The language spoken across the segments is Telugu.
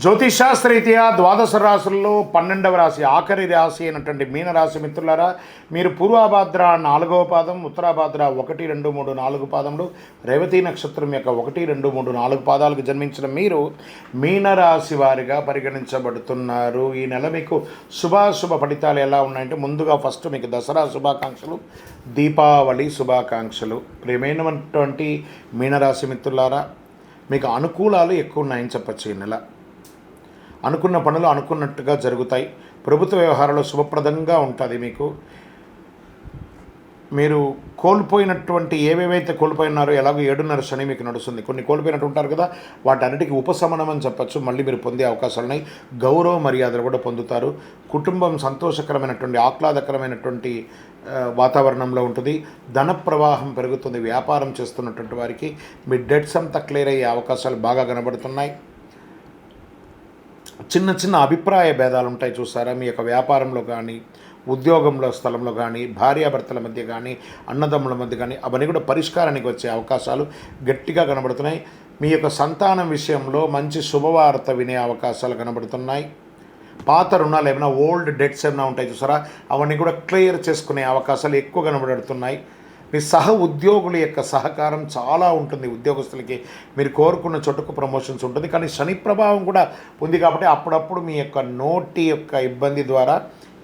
జ్యోతిషాస్త్రరీత్యా ద్వాదశ రాశుల్లో 12వ రాశి ఆఖరి రాశి అయినటువంటి మీనరాశి మిత్రులారా, మీరు పూర్వాభాద్ర 4వ పాదం, ఉత్తరాభాద్ర 1, 2, 3, 4 పాదములు, రేవతి నక్షత్రం యొక్క 1, 2, 3, 4 పాదాలకు జన్మించిన మీరు మీనరాశి వారిగా పరిగణించబడుతున్నారు. ఈ నెల మీకు శుభాశుభ ఫలితాలు ఎలా ఉన్నాయంటే, ముందుగా ఫస్ట్ మీకు దసరా శుభాకాంక్షలు, దీపావళి శుభాకాంక్షలు. ప్రియమైనటువంటి మీనరాశి మిత్రులారా, మీకు అనుకూలాలు ఎక్కువ ఉన్నాయని చెప్పచ్చు. ఈ నెల అనుకున్న పనులు అనుకున్నట్టుగా జరుగుతాయి. ప్రభుత్వ వ్యవహారాలు శుభప్రదంగా ఉంటుంది. మీరు కోల్పోయినటువంటి ఏవేవైతే కోల్పోయినారో, ఎలాగో 7.5 శని మీకు నడుస్తుంది. కొన్ని కోల్పోయినట్టు ఉంటారు కదా, వాటన్నిటికీ ఉపశమనం అని చెప్పచ్చు. మళ్ళీ మీరు పొందే అవకాశాలు ఉన్నాయి. గౌరవ మర్యాదలు కూడా పొందుతారు. కుటుంబం సంతోషకరమైనటువంటి ఆహ్లాదకరమైనటువంటి వాతావరణంలో ఉంటుంది. ధన ప్రవాహం పెరుగుతుంది. వ్యాపారం చేస్తున్నటువంటి వారికి మీ డెట్స్ అంతా క్లియర్ అయ్యే అవకాశాలు బాగా కనబడుతున్నాయి. చిన్న చిన్న అభిప్రాయ భేదాలు ఉంటాయి చూసారా, మీ యొక్క వ్యాపారంలో కానీ, ఉద్యోగంలో స్థలంలో కానీ, భార్యాభర్తల మధ్య కానీ, అన్నదమ్ముల మధ్య కానీ, అవన్నీ కూడా పరిష్కారానికి వచ్చే అవకాశాలు గట్టిగా కనబడుతున్నాయి. మీ యొక్క సంతానం విషయంలో మంచి శుభవార్త వినే అవకాశాలు కనబడుతున్నాయి. పాత రుణాలు ఏమైనా ఓల్డ్ డెట్స్ ఏమైనా ఉంటాయి చూసారా, అవన్నీ కూడా క్లియర్ చేసుకునే అవకాశాలు ఎక్కువ కనబడుతున్నాయి. మీ సహ ఉద్యోగుల యొక్క సహకారం చాలా ఉంటుంది. ఉద్యోగస్తులకి మీరు కోరుకున్న చోటుకు ప్రమోషన్స్ ఉంటుంది. కానీ శని ప్రభావం కూడా ఉంది కాబట్టి అప్పుడప్పుడు మీ యొక్క నోటి యొక్క ఇబ్బంది ద్వారా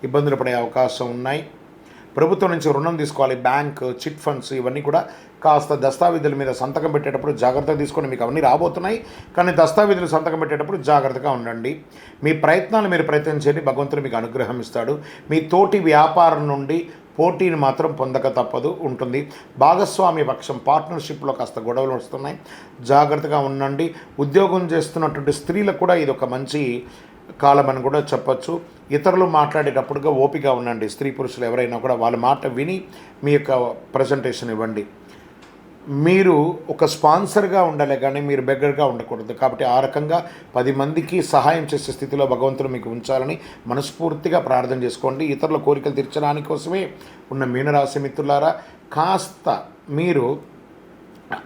ఇబ్బందులు పడే అవకాశం ఉన్నాయి. ప్రభుత్వం నుంచి రుణం తీసుకోవాలి, బ్యాంక్, చిట్ ఫండ్స్, ఇవన్నీ కూడా కాస్త దస్తావేజుల మీద సంతకం పెట్టేటప్పుడు జాగ్రత్తగా తీసుకొని, మీకు అవన్నీ రాబోతున్నాయి. కానీ దస్తావేజులు సంతకం పెట్టేటప్పుడు జాగ్రత్తగా ఉండండి. మీ ప్రయత్నాలు మీరు ప్రయత్నం చేయండి, భగవంతుడు మీకు అనుగ్రహం ఇస్తాడు. మీ తోటి వ్యాపారం నుండి పోటీని మాత్రం పొందక తప్పదు ఉంటుంది. భాగస్వామ్య పక్షం పార్ట్నర్షిప్లో కాస్త గొడవలు వస్తున్నాయి, జాగ్రత్తగా ఉండండి. ఉద్యోగం చేస్తున్నటువంటి స్త్రీలకు కూడా ఇది ఒక మంచి కాలం అని కూడా చెప్పచ్చు. ఇతరులు మాట్లాడేటప్పుడుగా ఓపిక ఉండండి. స్త్రీ పురుషులు ఎవరైనా కూడా వాళ్ళ మాట విని మీ యొక్క ప్రజెంటేషన్ ఇవ్వండి. మీరు ఒక స్పాన్సర్గా ఉండాలి కానీ మీరు బెగ్గర్గా ఉండకూడదు. కాబట్టి ఆ రకంగా 10 మందికి సహాయం చేసే స్థితిలో భగవంతుడు మీకు ఉంచాలని మనస్ఫూర్తిగా ప్రార్థన చేసుకోండి. ఇతరుల కోరికలు తీర్చడానికి కోసమే ఉన్న మీనరాశి మిత్రులారా, కాస్త మీరు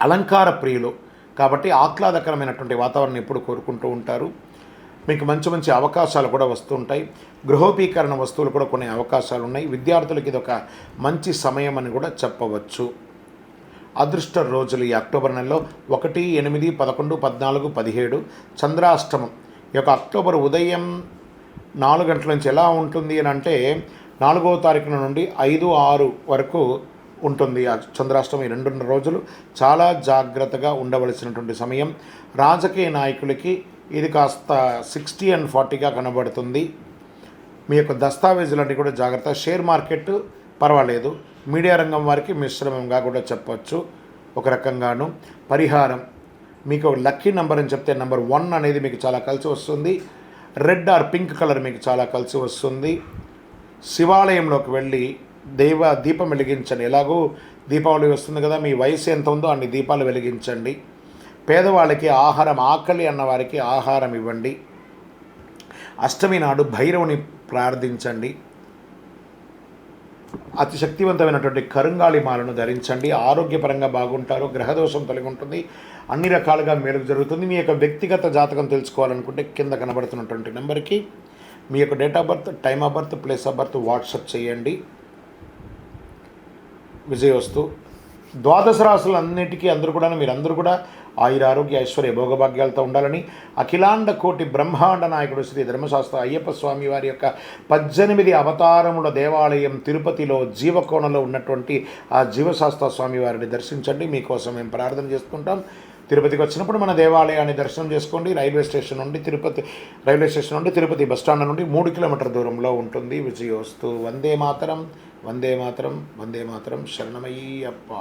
అలంకార ప్రియులు కాబట్టి ఆహ్లాదకరమైనటువంటి వాతావరణం ఎప్పుడు కోరుకుంటూ ఉంటారు. మీకు మంచి మంచి అవకాశాలు కూడా వస్తుంటాయి. గృహోపీకరణ వస్తువులు కూడా కొనే అవకాశాలు ఉన్నాయి. విద్యార్థులకి ఇది ఒక మంచి సమయం అని కూడా చెప్పవచ్చు. అదృష్ట రోజులు ఈ అక్టోబర్ నెలలో 1, 8, 11, 14, 17 చంద్రాష్టమం. ఈ యొక్క అక్టోబర్ ఉదయం 4 గంటల నుంచి ఎలా ఉంటుంది అని అంటే 4వ తారీఖున నుండి 5, 6 వరకు ఉంటుంది ఆ చంద్రాష్టమం. ఈ 2 రోజులు చాలా జాగ్రత్తగా ఉండవలసినటువంటి సమయం. రాజకీయ నాయకులకి ఇది కాస్త 60 and 40గా కనబడుతుంది. మీ యొక్క దస్తావేజులన్నీ కూడా జాగ్రత్త. షేర్ మార్కెట్ పర్వాలేదు. మీడియా రంగం వారికి మిశ్రమంగా కూడా చెప్పచ్చు. ఒక రకంగాను పరిహారం, మీకు లక్కీ నెంబర్ అని చెప్తే నెంబర్ 1 అనేది మీకు చాలా కలిసి వస్తుంది. రెడ్ ఆర్ పింక్ కలర్ మీకు చాలా కలిసి వస్తుంది. శివాలయంలోకి వెళ్ళి దీపం వెలిగించండి. ఎలాగో దీపావళి వస్తుంది కదా, మీ వయసు ఎంత ఉందో అన్ని దీపాలు వెలిగించండి. పేదవాళ్ళకి ఆహారం, ఆకలి అన్నవారికి ఆహారం ఇవ్వండి. అష్టమి నాడు భైరవుని ప్రార్థించండి. అతి శక్తివంతమైనటువంటి కరుంగాళి మాలను ధరించండి. ఆరోగ్యపరంగా బాగుంటారు. గ్రహదోషం తొలగి ఉంటుంది. అన్ని రకాలుగా మేలు జరుగుతుంది. మీ యొక్క వ్యక్తిగత జాతకం తెలుసుకోవాలనుకుంటే కింద కనబడుతున్నటువంటి నెంబర్కి మీ యొక్క date of birth, time of birth, place of birth WhatsApp చేయండి. విజయవస్తు. ద్వాదశ రాశులన్నిటికీ మీరందరూ కూడా ఆయురారోగ్య ఐశ్వర్య భోగభాగ్యాలతో ఉండాలని అఖిలాండ కోటి బ్రహ్మాండ నాయకుడు శ్రీ ధర్మశాస్త్ర అయ్యప్ప స్వామి వారి యొక్క 18 అవతారముల దేవాలయం తిరుపతిలో జీవకోణలో ఉన్నటువంటి ఆ జీవశాస్త్ర స్వామి వారిని దర్శించండి. మీకోసం మేము ప్రార్థన చేసుకుంటాం. తిరుపతికి వచ్చినప్పుడు మన దేవాలయాన్ని దర్శనం చేసుకోండి. రైల్వే స్టేషన్ నుండి తిరుపతి బస్టాండ్ నుండి 3 కిలోమీటర్ల దూరంలో ఉంటుంది. విజయోస్తు. వందే మాతరం, వందే మాతరం, వందే మాతరం. శరణమయ్యప్ప.